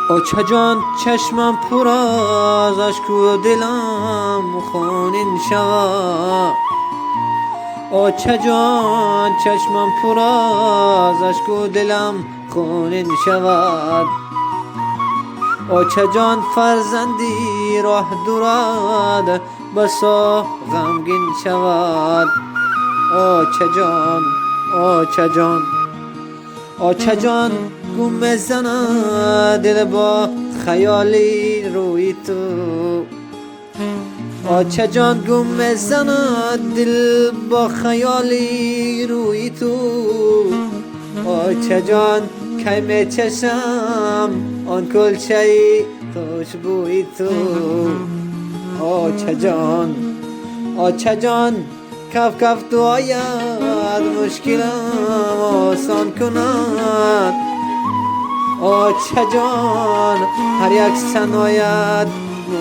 آچه جان چشمم پر از اشک و دلم خونین شود. آچه جان چشمم پر از اشک و دلم خونین شود. آچه جان فرزندی راه دورد بسا غمگین شود. آچه جان آچه جان آچه جان گم زند دل با خیالی روی تو. آچه جان گم زند دل با خیالی روی تو. آچه جان کی می چشم آن کلچه خوشبوی تو. آچه جان آچه جان کف کف تو آید مشکلم آسان کند. آچه جان هر یک سن آید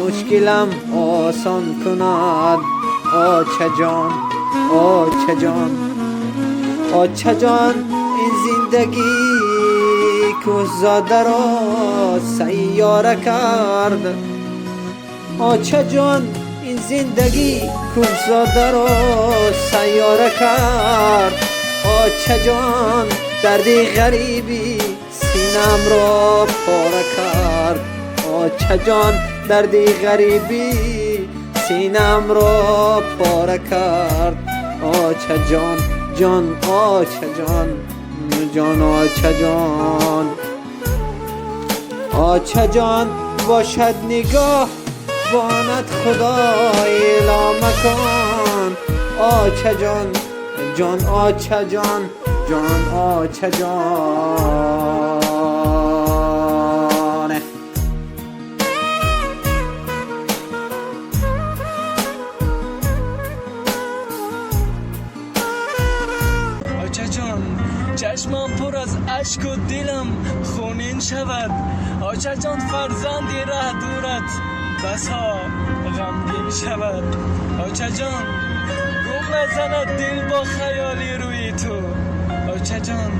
مشکلم آسان کند. آچه جان آچه جان آچه جان این زندگی که زاده را سیاره کرد. آچه جان این زندگی کوهزاده را سیاره کرد. آچه جان دردی غریبی سینم را پاره کرد. آچه جان دردی غریبی سینم را پاره کرد. آچه جان جان آچه جان جان آچه جان آچه جان باشد نگاه بانت خدای لامکان. آچه جان جان آچه جان جان آچه جان. آچه جان چشمم پر از اشک و دلم خونین شود. آچه جان فرزندی ره دورت بسا غمگین شود. آچه جان گم نزند دل با خیالی روی تو. آچه جان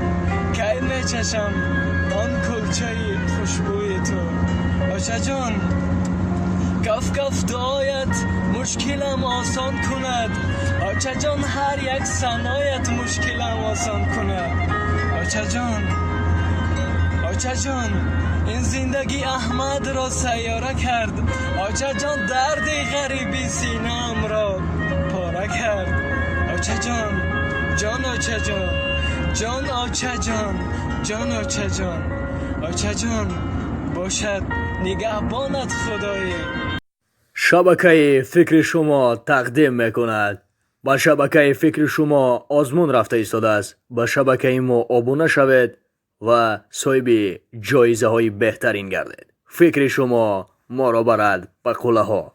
کی می چشم آن کلچه خوشبوی تو. آچه جان کف کف دعایت مشکلم آسان کند. آچه جان هر یک ثنایت مشکلم آسان کند. آچه جان آچه جان این زندگی احمد را سیاره کرد. آچه جان درد غریبی سینه‌ام را پاره کرد. آچه جان جان آچه جان جان آچه جان جان آچه جان آچه جان باشد نگهبانت خدای. شبکه فکر شما تقدیم میکند. با شبکه فکر شما آزمون رفته ایستاده است. با شبکه ما ابونه شوید و صاحب جایزه های بهترین گردید. فکر شما ما را برد به قله ها.